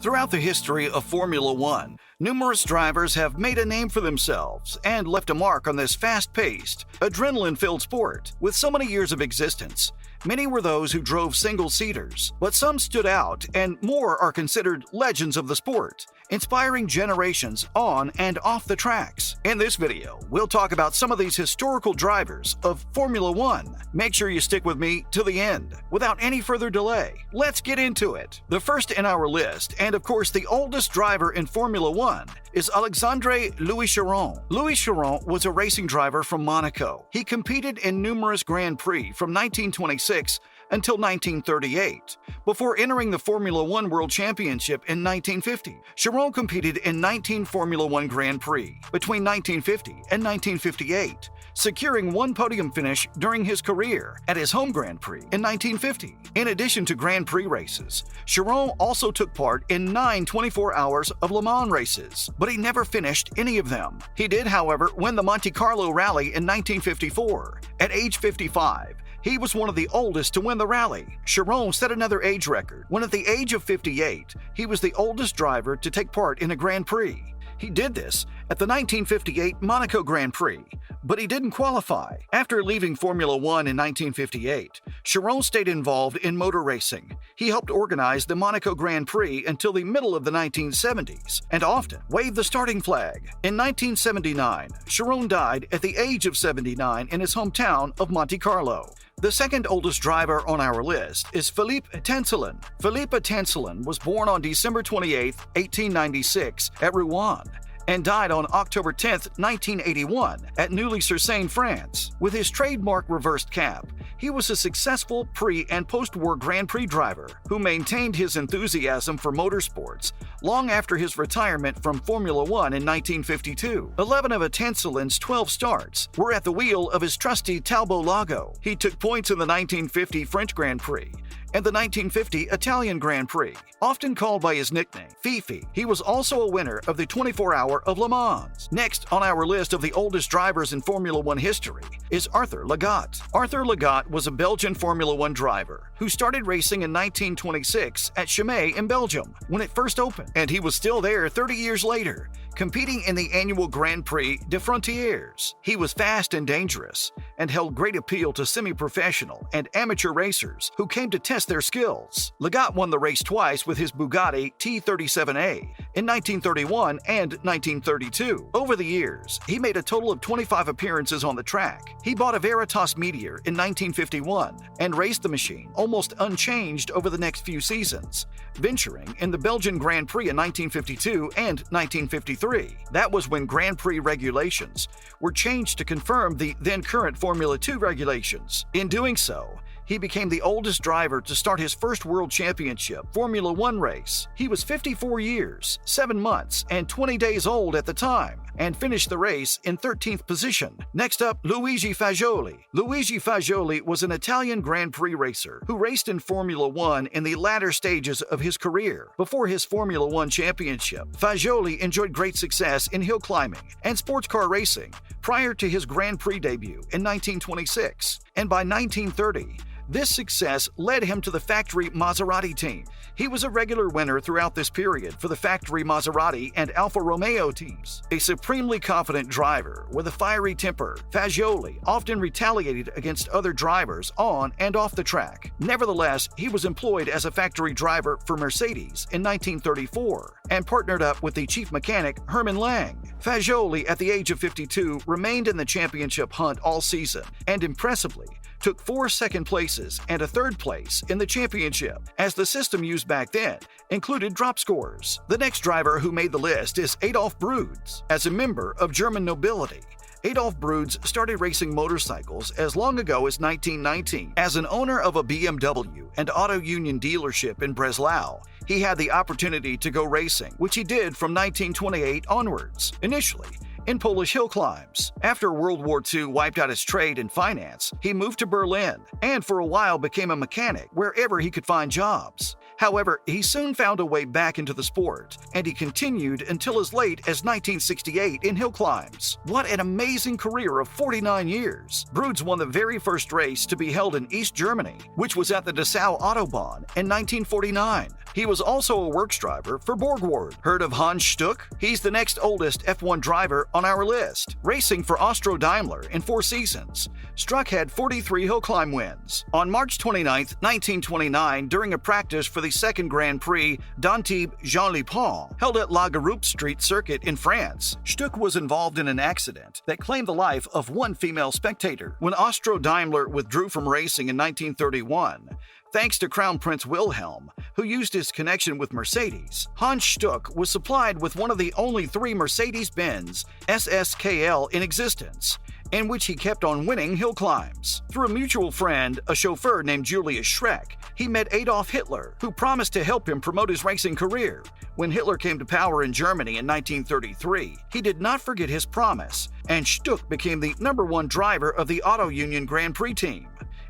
Throughout the history of Formula One, numerous drivers have made a name for themselves and left a mark on this fast-paced, adrenaline-filled sport. With so many years of existence, many were those who drove single-seaters, but some stood out and more are considered legends of the sport, inspiring generations on and off the tracks. In this video, we'll talk about some of these historical drivers of Formula One. Make sure you stick with me to the end. Without any further delay, let's get into it. The first in our list, and of course the oldest driver in Formula One, is Alexandre Louis Chiron. Louis Chiron was a racing driver from Monaco. He competed in numerous Grand Prix from 1926 until 1938, before entering the Formula One World Championship in 1950. Chiron competed in 19 Formula One Grand Prix between 1950 and 1958, securing one podium finish during his career at his home Grand Prix in 1950. In addition to Grand Prix races, Chiron also took part in 9 24 Hours of Le Mans races, but he never finished any of them. He did, however, win the Monte Carlo Rally in 1954. At age 55, he was one of the oldest to win the rally. Chiron set another age record when at the age of 58, he was the oldest driver to take part in a Grand Prix. He did this at the 1958 Monaco Grand Prix, but he didn't qualify. After leaving Formula One in 1958, Chiron stayed involved in motor racing. He helped organize the Monaco Grand Prix until the middle of the 1970s, and often waved the starting flag. In 1979, Chiron died at the age of 79 in his hometown of Monte Carlo. The second oldest driver on our list is Philippe Tancelin. Philippe Tancelin was born on December 28, 1896 at Rouen, and died on October 10, 1981 at Neuilly-sur-Seine, France. With his trademark reversed cap, he was a successful pre- and post-war Grand Prix driver who maintained his enthusiasm for motorsports long after his retirement from Formula One in 1952. 11 of Tancelin's 12 starts were at the wheel of his trusty Talbot Lago. He took points in the 1950 French Grand Prix and the 1950 Italian Grand Prix, often called by his nickname, Fifi. He was also a winner of the 24 Hour of Le Mans. Next on our list of the oldest drivers in Formula One history is Arthur Legat. Arthur Legat was a Belgian Formula One driver who started racing in 1926 at Chimay in Belgium when it first opened, and he was still there 30 years later, competing in the annual Grand Prix de Frontières. He was fast and dangerous and held great appeal to semi-professional and amateur racers who came to test their skills. Legat won the race twice with his Bugatti T37A in 1931 and 1932. Over the years, he made a total of 25 appearances on the track. He bought a Veritas Meteor in 1951 and raced the machine almost unchanged over the next few seasons, venturing in the Belgian Grand Prix in 1952 and 1953. That was when Grand Prix regulations were changed to confirm the then current Formula 2 regulations. In doing so, he became the oldest driver to start his first World Championship Formula One race. He was 54 years, 7 months, and 20 days old at the time, and finished the race in 13th position. Next up, Luigi Fagioli. Luigi Fagioli was an Italian Grand Prix racer who raced in Formula One in the latter stages of his career. Before his Formula One championship, Fagioli enjoyed great success in hill climbing and sports car racing prior to his Grand Prix debut in 1926, and by 1930, this success led him to the factory Maserati team. He was a regular winner throughout this period for the factory Maserati and Alfa Romeo teams. A supremely confident driver with a fiery temper, Fagioli often retaliated against other drivers on and off the track. Nevertheless, he was employed as a factory driver for Mercedes in 1934 and partnered up with the chief mechanic Hermann Lang. Fagioli, at the age of 52, remained in the championship hunt all season and impressively took 4 second places and a 3rd place in the championship, as the system used back then included drop scores. The next driver who made the list is Adolf Brüds. As a member of German nobility, Adolf Brüds started racing motorcycles as long ago as 1919. As an owner of a BMW and auto union dealership in Breslau, he had the opportunity to go racing, which he did from 1928 onwards. Initially, in Polish hill climbs. After World War II wiped out his trade and finance, he moved to Berlin and for a while became a mechanic wherever he could find jobs. However, he soon found a way back into the sport, and he continued until as late as 1968 in hill climbs. What an amazing career of 49 years! Brüds won the very first race to be held in East Germany, which was at the Dessau Autobahn in 1949. He was also a works driver for Borgward. Heard of Hans Stuck? He's the next oldest F1 driver on our list, racing for Austro-Daimler in 4 seasons. Stuck had 43 hill climb wins. On March 29, 1929, during a practice for the second Grand Prix d'Antibes-Jean-Lepon, held at La Garoupe Street Circuit in France, Stuck was involved in an accident that claimed the life of one female spectator. When Austro-Daimler withdrew from racing in 1931, thanks to Crown Prince Wilhelm, who used his connection with Mercedes, Hans Stuck was supplied with one of the only 3 Mercedes-Benz SSKL in existence, in which he kept on winning hill climbs. Through a mutual friend, a chauffeur named Julius Schreck, he met Adolf Hitler, who promised to help him promote his racing career. When Hitler came to power in Germany in 1933, he did not forget his promise, and Stuck became the #1 driver of the Auto Union Grand Prix team.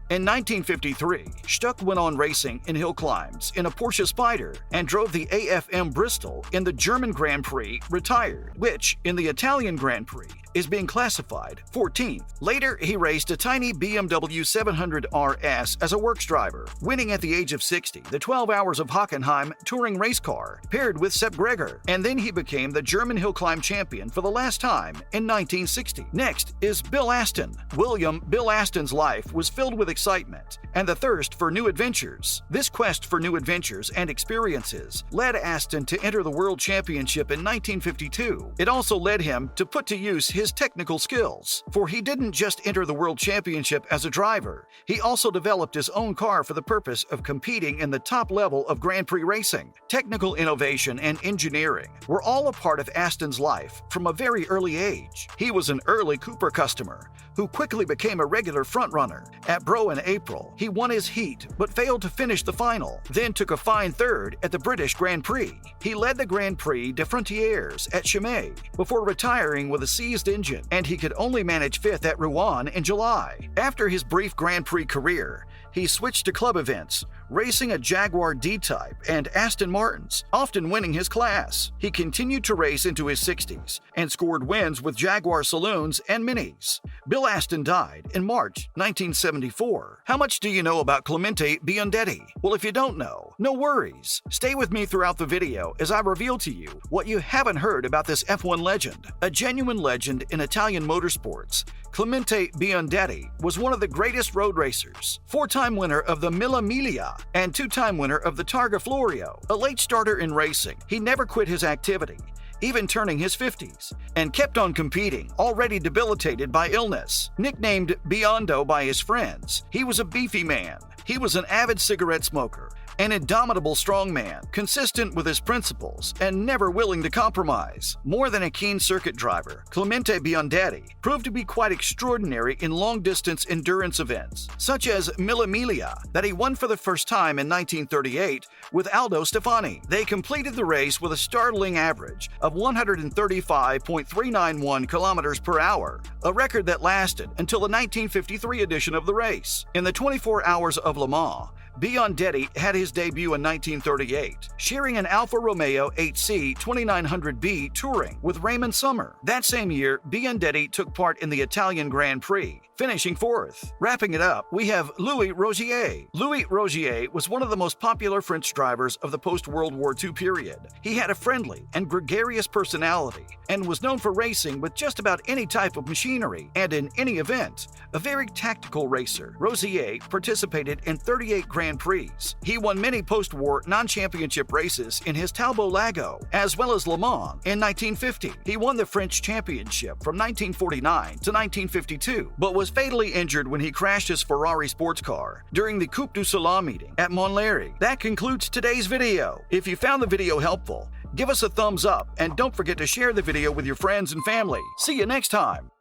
In 1953, Stuck went on racing in hill climbs in a Porsche Spyder and drove the AFM Bristol in the German Grand Prix retired, which, in the Italian Grand Prix, is being classified 14th. Later, he raced a tiny BMW 700 RS as a works driver, winning at the age of 60 the 12 Hours of Hockenheim touring race car, paired with Sepp Greger, and then he became the German hill climb champion for the last time in 1960. Next is Bill Aston. Bill Aston's life was filled with excitement and the thirst for new adventures. This quest for new adventures and experiences led Aston to enter the World Championship in 1952. It also led him to put to use his technical skills, for he didn't just enter the World Championship as a driver, he also developed his own car for the purpose of competing in the top level of Grand Prix racing. Technical innovation and engineering were all a part of Aston's life from a very early age. He was an early Cooper customer, who quickly became a regular frontrunner. At Bro in April, he won his heat but failed to finish the final, then took a fine third at the British Grand Prix. He led the Grand Prix des Frontières at Chimay before retiring with a seized engine, and he could only manage 5th at Rouen in July. After his brief Grand Prix career, he switched to club events, racing a Jaguar D-Type and Aston Martins, often winning his class. He continued to race into his 60s and scored wins with Jaguar Saloons and Minis. Bill Aston died in March 1974. How much do you know about Clemente Biondetti? Well, if you don't know, no worries. Stay with me throughout the video as I reveal to you what you haven't heard about this F1 legend. A genuine legend in Italian motorsports, Clemente Biondetti was one of the greatest road racers, 4-time winner of the Mille Miglia and 2-time winner of the Targa Florio. A late starter in racing, he never quit his activity, even turning his 50s, and kept on competing, already debilitated by illness. Nicknamed Biondo by his friends, he was a beefy man. He was an avid cigarette smoker, an indomitable strongman, consistent with his principles and never willing to compromise. More than a keen circuit driver, Clemente Biondetti proved to be quite extraordinary in long-distance endurance events, such as Mille Miglia, that he won for the first time in 1938 with Aldo Stefani. They completed the race with a startling average of 135.391 kilometers per hour, a record that lasted until the 1953 edition of the race. In the 24 Hours of Le Mans, Biondetti had his debut in 1938, sharing an Alfa Romeo 8C 2900B touring with Raymond Sommer. That same year, Biondetti took part in the Italian Grand Prix, finishing 4th. Wrapping it up, we have Louis Rogier. Louis Rogier was one of the most popular French drivers of the post-World War II period. He had a friendly and gregarious personality and was known for racing with just about any type of machinery and in any event. A very tactical racer, Rogier participated in 38 Grand Prix. He won many post-war non-championship races in his Talbot Lago, as well as Le Mans in 1950. He won the French championship from 1949 to 1952, but was fatally injured when he crashed his Ferrari sports car during the Coupe du Salon meeting at Montlhéry. That concludes today's video. If you found the video helpful, give us a thumbs up and don't forget to share the video with your friends and family. See you next time.